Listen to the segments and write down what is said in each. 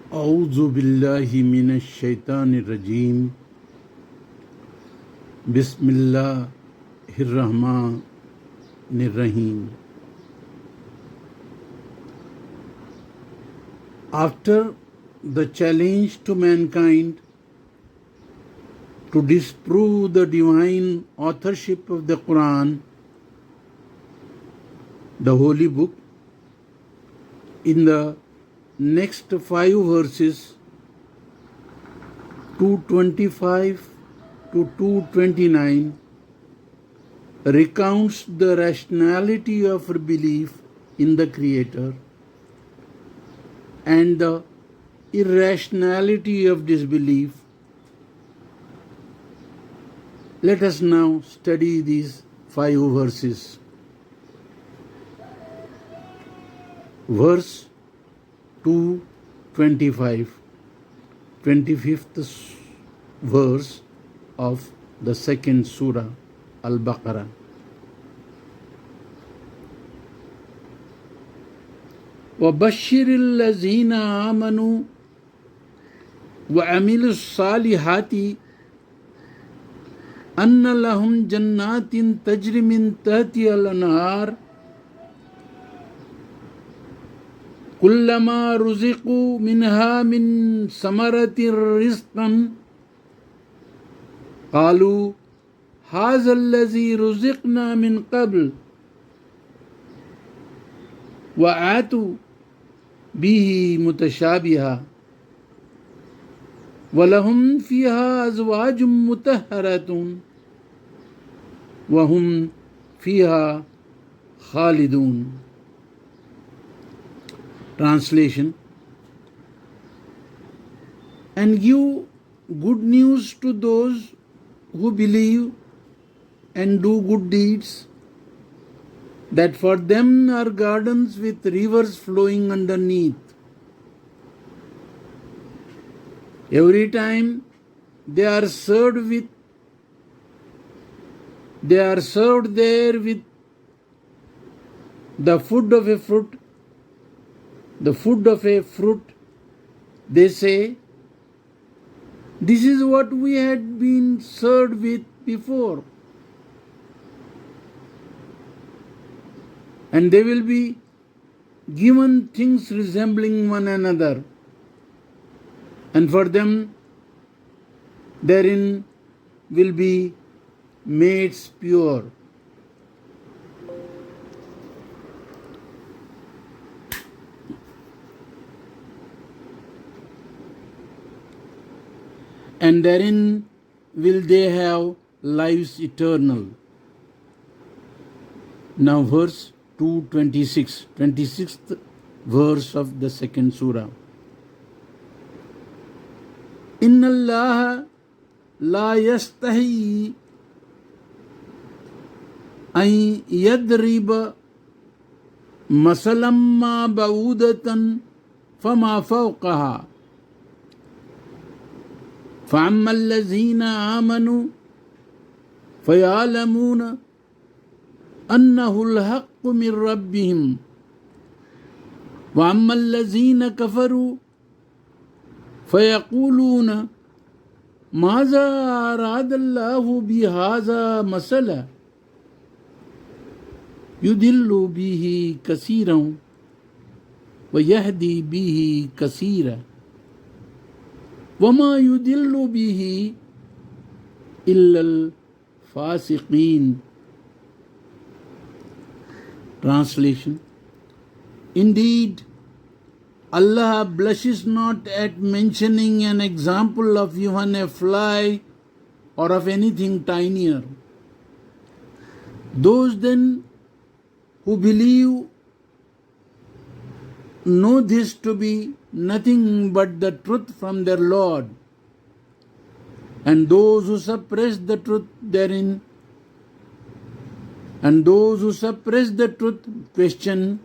أعوذ بالله من الشيطان الرجيم بسم الله الرحمن الرحيم. After the challenge to mankind to disprove the divine authorship of the Qur'aan, the holy book, in the next 5 verses 225 to 229 recounts the rationality of belief in the Creator and the irrationality of disbelief. Let us now study these 5 verses. Verse 225, 25th verse of the second surah, Al-Baqarah. وَبَشِّرِ الَّذِينَ آمَنُوا وَعَمِلُوا الصَّالِحَاتِ أَنَّ لَهُمْ جَنَّاتٍ تَجْرِي مِنْ تَحْتِهَا الْأَنْهَارُ كلما رزقوا منها من ثمرة رزقا قالوا هذا الذي رزقنا من قبل وآتوا به متشابها ولهم فيها أزواج مطهرة وهم فيها خالدون. Translation: and give good news to those who believe and do good deeds, that for them are gardens with rivers flowing underneath. Every time they are served there with the food of a fruit, they say, this is what we had been served with before. And they will be given things resembling one another, and for them therein will be mates pure. And therein will they have lives eternal. Now verse 226, 26th verse of the second surah. Inna Allah la yastahi an yadriba masalam ma ba'udatan fama fawqaha فَأَمَّا الَّذِينَ آمَنُوا فَيَعْلَمُونَ أَنَّهُ الْحَقُّ مِنْ رَبِّهِمْ وَأَمَّا الَّذِينَ كَفَرُوا فَيَقُولُونَ ماذا أراد الله بهذا مثلا يضل به كثيرا ويهدي به كثيرا وَمَا يُدِلُّ بِهِ إِلَّا الْفَاسِقِينَ. Translation: indeed, Allah blushes not at mentioning an example of even a fly or of anything tinier. Those then who believe know this to be nothing but the truth from their Lord, and those who suppress the truth therein, question,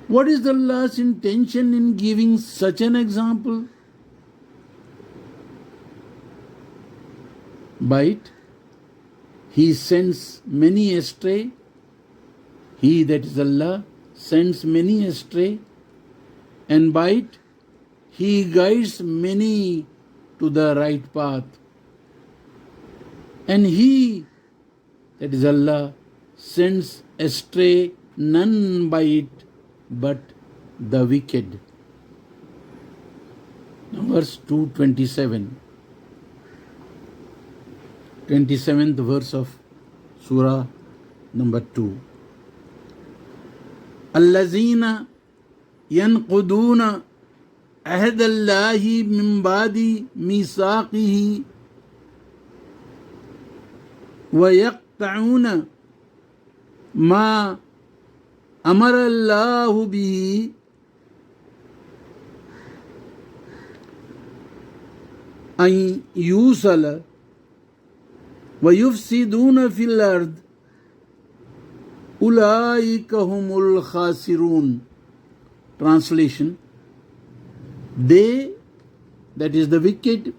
what is Allah's intention in giving such an example? By it, He sends many astray. He, that is Allah, sends many astray, and by it He guides many to the right path. And He, that is Allah, sends astray none by it but the wicked. Now verse 227, 27th verse of Surah number 2. Allazina yanquduna ahd Allahi min ba'di misaqihi wa yaqta'una ma amara Allahu bihi an yusala wa yufsiduna fil ard ulaika humul khasirun. Translation: they, that is the wicked,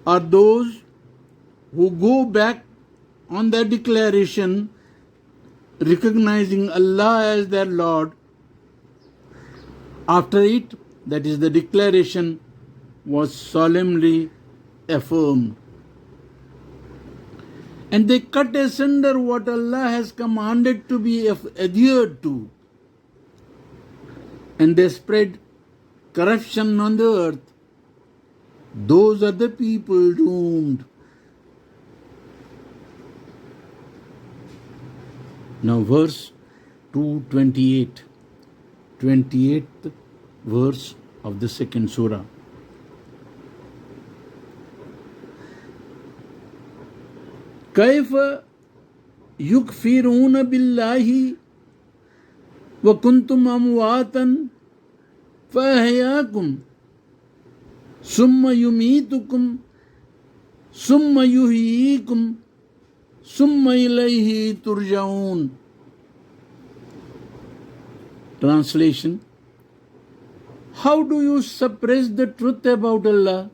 are those who go back on their declaration recognizing Allah as their Lord. After it, that is the declaration, was solemnly affirmed. And they cut asunder what Allah has commanded to be adhered to. And they spread corruption on the earth. Those are the people doomed. Now verse 228, 28th verse of the second surah. كيف يكفرون بالله وكنتم أمواتا فأحياكم ثم يميتكم ثم يحييكم ثم إليه ترجعون. Translation: how do you suppress the truth about Allah?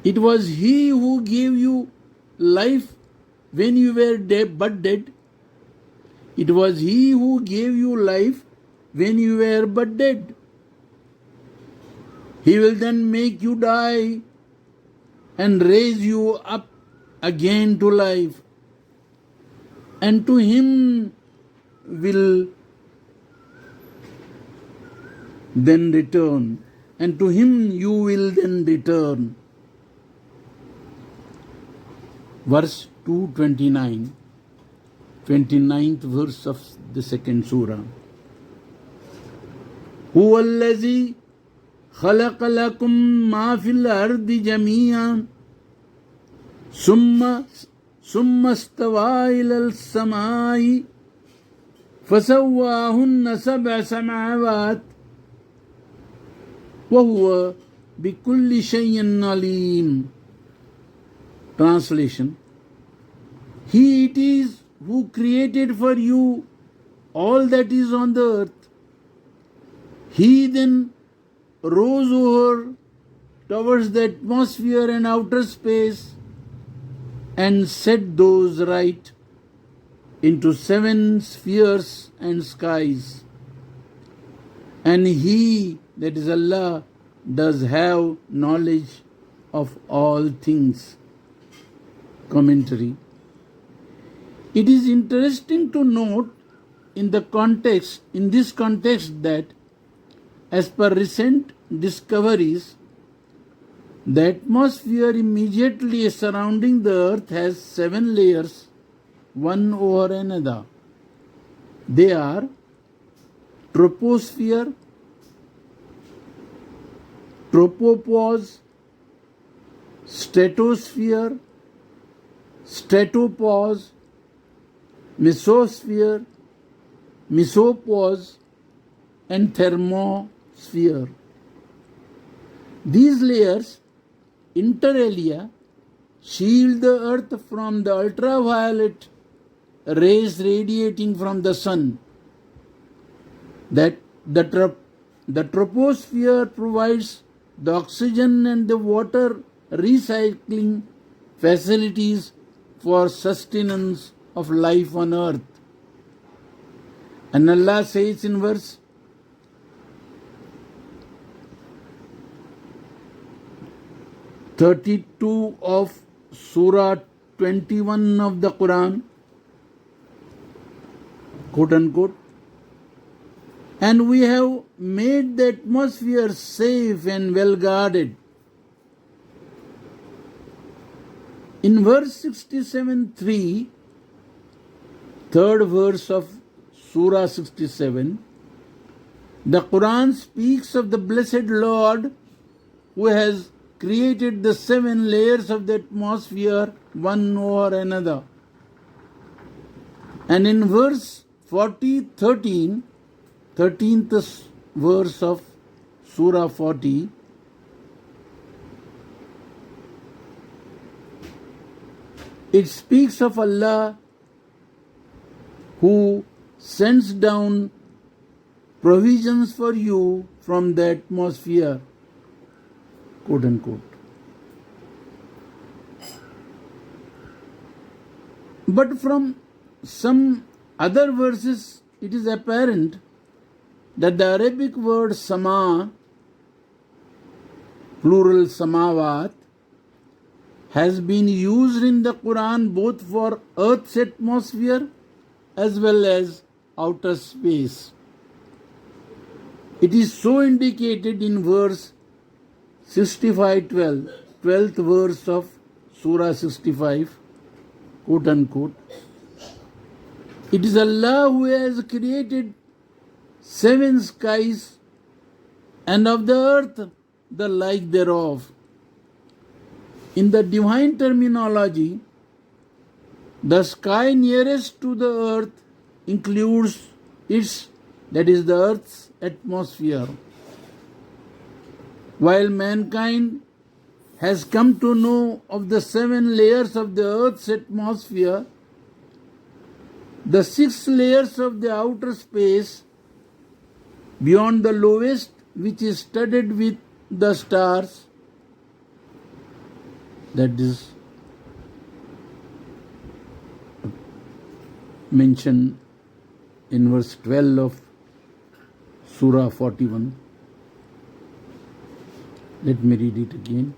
It was He who gave you life when you were but dead. It was He who gave you life when you were but dead. He will then make you die and raise you up again to life, and to Him will then return, and to Him you will then return. Verse 229, 29th verse of the second surah. هو الذي خلق لكم ما في الأرض جميعا ثم استوى إلى السماء فسواهن سبع سماوات وهو بكل شيء عليم. Translation: He it is who created for you all that is on the earth. He then rose over towards the atmosphere and outer space and set those right into 7 spheres and skies. And He, that is Allah, does have knowledge of all things. Commentary: it is interesting to note in this context that as per recent discoveries, the atmosphere immediately surrounding the earth has 7 layers, one over another. They are troposphere, tropopause, stratosphere, stratopause, mesosphere, mesopause, and thermosphere. These layers, inter alia, shield the earth from the ultraviolet rays radiating from the sun. That the troposphere provides the oxygen and the water recycling facilities for sustenance of life on earth. And Allah says in verse 32 of Surah 21 of the Qur'an, quote unquote, and we have made the atmosphere safe and well guarded. In verse 67:3, third verse of Surah 67, the Quran speaks of the blessed Lord who has created the 7 layers of the atmosphere one over another. And in verse 40:13, 13th verse of Surah 40, it speaks of Allah who sends down provisions for you from the atmosphere, quote unquote. But from some other verses, it is apparent that the Arabic word sama, plural samawat, has been used in the Quran both for Earth's atmosphere as well as outer space. It is so indicated in verse 65:12, 12th verse of Surah 65, quote unquote. It is Allah who has created 7 skies and of the earth the like thereof. In the divine terminology, the sky nearest to the earth includes its, that is the earth's atmosphere. While mankind has come to know of the 7 layers of the earth's atmosphere, the 6 layers of the outer space beyond the lowest, which is studded with the stars, that is mentioned in verse 12 of Surah 41. Let me read it again.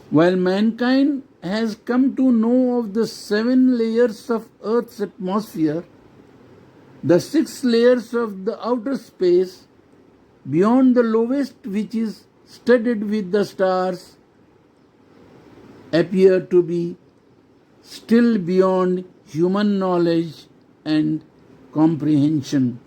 While mankind has come to know of the 7 layers of Earth's atmosphere, the 6 layers of the outer space beyond the lowest, which is studded with the stars, appear to be still beyond human knowledge and comprehension.